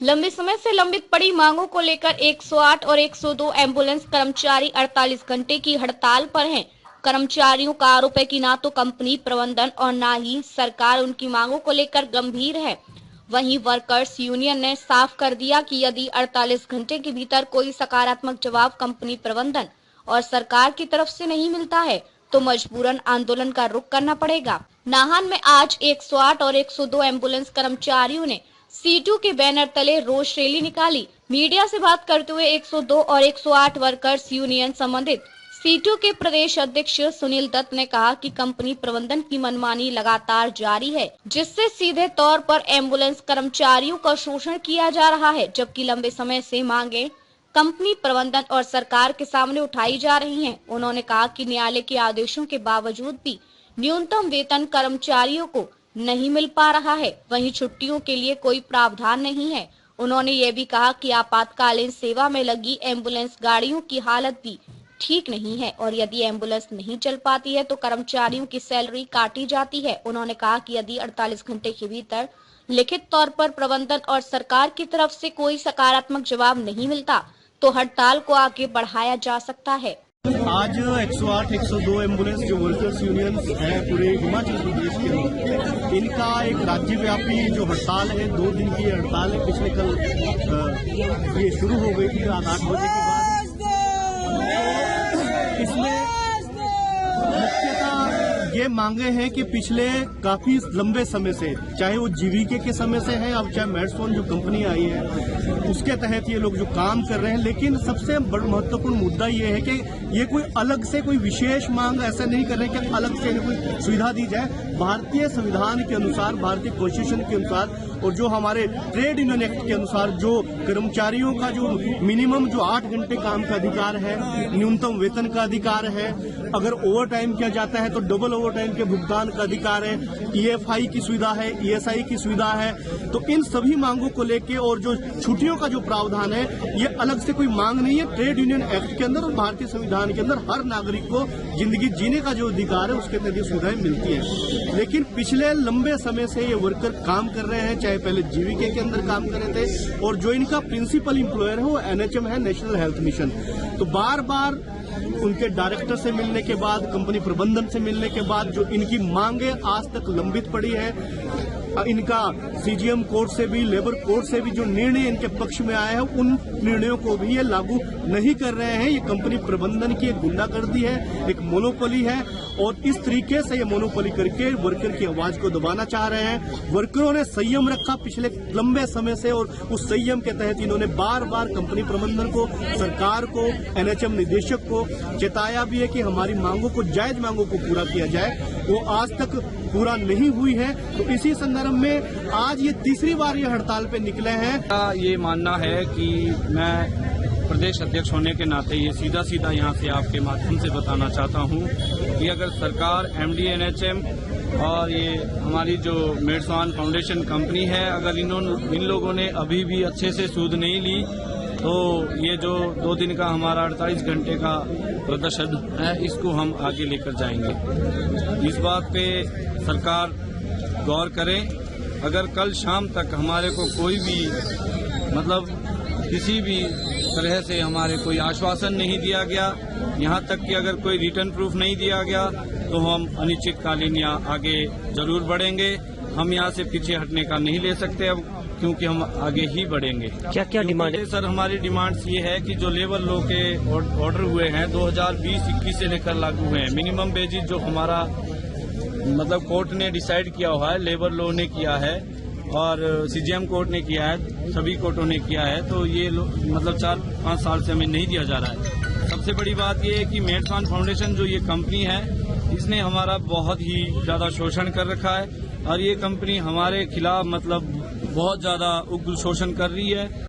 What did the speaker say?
लंबे समय से लंबित पड़ी मांगों को लेकर 108 और 102 एम्बुलेंस कर्मचारी 48 घंटे की हड़ताल पर हैं। कर्मचारियों का आरोप है कि ना तो कंपनी प्रबंधन और ना ही सरकार उनकी मांगों को लेकर गंभीर है। वहीं वर्कर्स यूनियन ने साफ कर दिया कि यदि 48 घंटे के भीतर कोई सकारात्मक जवाब कंपनी प्रबंधन और सरकार की तरफ से नहीं मिलता है तो मजबूरन आंदोलन का रुख करना पड़ेगा। नाहन में आज 108 और 102 एम्बुलेंस कर्मचारियों ने C2 के बैनर तले रोष रैली निकाली। मीडिया से बात करते हुए 102 और 108 वर्कर्स यूनियन संबंधित C2 के प्रदेश अध्यक्ष सुनील दत्त ने कहा कि कंपनी प्रबंधन की मनमानी लगातार जारी है, जिससे सीधे तौर पर एम्बुलेंस कर्मचारियों का शोषण किया जा रहा है, जबकि लंबे समय से मांगे कंपनी प्रबंधन और सरकार के सामने उठाई जा रही हैं। उन्होंने कहा कि न्यायालय के आदेशों के बावजूद भी न्यूनतम वेतन कर्मचारियों को नहीं मिल पा रहा है। वहीं छुट्टियों के लिए कोई प्रावधान नहीं है। उन्होंने ये भी कहा कि आपातकालीन सेवा में लगी एम्बुलेंस गाड़ियों की हालत भी ठीक नहीं है और यदि एम्बुलेंस नहीं चल पाती है तो कर्मचारियों की सैलरी काटी जाती है। उन्होंने कहा कि यदि 48 घंटे के भीतर लिखित तौर पर प्रबंधन और सरकार की तरफ से कोई सकारात्मक जवाब नहीं मिलता तो हड़ताल को आगे बढ़ाया जा सकता है। आज 108, 102 एम्बुलेंस जो वर्कर्स यूनियंस है पूरे हिमाचल प्रदेश के अंदर, इनका एक राज्यव्यापी जो हड़ताल है, 2 दिन की हड़ताल है। पिछले कल ये शुरू हो गई थी रात 8 बजे के बाद। इसमें मुख्यतः ये मांगे हैं कि पिछले काफी लंबे समय से, चाहे वो जीवीके के समय से है, अब चाहे मेडसोन जो कंपनी आई है उसके तहत ये लोग जो काम कर रहे हैं, लेकिन सबसे बड़ा महत्वपूर्ण मुद्दा ये है कि ये कोई अलग से कोई विशेष मांग ऐसा नहीं कर रहे कि अलग से कोई सुविधा दी जाए। भारतीय संविधान के अनुसार, भारतीय कॉन्स्टिट्यूशन के अनुसार और जो हमारे ट्रेड यूनियन एक्ट के अनुसार जो कर्मचारियों का जो मिनिमम जो 8 घंटे काम का अधिकार है, न्यूनतम वेतन का अधिकार है, अगर ओवर टाइम किया जाता है तो डबल ओवर टाइम के भुगतान का अधिकार है, EFI की सुविधा है, ESI की सुविधा है। तो इन सभी मांगों को लेके और जो छुट्टियों का जो प्रावधान है, ये अलग से कोई मांग नहीं है। ट्रेड यूनियन एक्ट के अंदर और भारतीय संविधान के अंदर हर नागरिक को जिंदगी जीने का जो अधिकार है उसके तहत ये सुविधाएं मिलती है। लेकिन पिछले लंबे समय से ये वर्कर काम कर रहे हैं, चाहे पहले जीवीके के अंदर काम कर रहे थे और जो इनका प्रिंसिपल एम्प्लॉयर है वो NHM है, नेशनल हेल्थ मिशन। तो बार बार उनके डायरेक्टर से मिलने के बाद, कंपनी प्रबंधन से मिलने के बाद जो इनकी मांगे आज तक लंबित पड़ी है, इनका CGM कोर्ट से भी, लेबर कोर्ट से भी जो निर्णय इनके पक्ष में आए हैं, उन निर्णयों को भी ये लागू नहीं कर रहे हैं। ये कंपनी प्रबंधन की एक गुंडागर्दी है, एक मोनोपोली है और इस तरीके से ये मोनोपोली करके वर्कर की आवाज को दबाना चाह रहे हैं। वर्करों ने संयम रखा पिछले लंबे समय से और उस संयम के तहत इन्होंने बार बार कंपनी प्रबंधन को, सरकार को, NHM निदेशक को चेताया भी है कि हमारी मांगों को, जायज मांगों को पूरा किया जाए। वो आज तक पूरा नहीं हुई है। तो इसी संदर्भ में आज ये तीसरी बार ये हड़ताल पे निकले हैं। ये मानना है कि मैं प्रदेश अध्यक्ष होने के नाते ये सीधा सीधा यहाँ से आपके माध्यम से बताना चाहता हूँ कि अगर सरकार, MD, NHM और ये हमारी जो मेडसोन फाउंडेशन कंपनी है, अगर इन लोगों ने अभी भी अच्छे से सूद नहीं ली तो ये जो 2 दिन का हमारा 48 घंटे का प्रदर्शन है, इसको हम आगे लेकर जाएंगे। इस बात पे सरकार गौर करे। अगर कल शाम तक हमारे को कोई भी किसी भी तरह से हमारे कोई आश्वासन नहीं दिया गया, यहाँ तक कि अगर कोई रिटर्न प्रूफ नहीं दिया गया, तो हम अनिश्चितकालीन यहाँ आगे जरूर बढ़ेंगे। हम यहाँ से पीछे हटने का नहीं ले सकते अब, क्योंकि हम आगे ही बढ़ेंगे। क्या क्या डिमांड है सर? हमारी डिमांड्स ये है कि जो लेबर लॉ के ऑर्डर हुए हैं 2020-21 से लेकर लागू हुए हैं, मिनिमम वेजेस जो हमारा कोर्ट ने डिसाइड किया हुआ है, लेबर लॉ ने किया है और CGM कोर्ट ने किया है, सभी कोर्टों ने किया है, तो ये 4-5 साल से हमें नहीं दिया जा रहा है। सबसे बड़ी बात ये है कि मेडसोन फाउंडेशन जो ये कंपनी है, इसने हमारा बहुत ही ज्यादा शोषण कर रखा है और ये कंपनी हमारे खिलाफ बहुत ज्यादा उग्र शोषण कर रही है।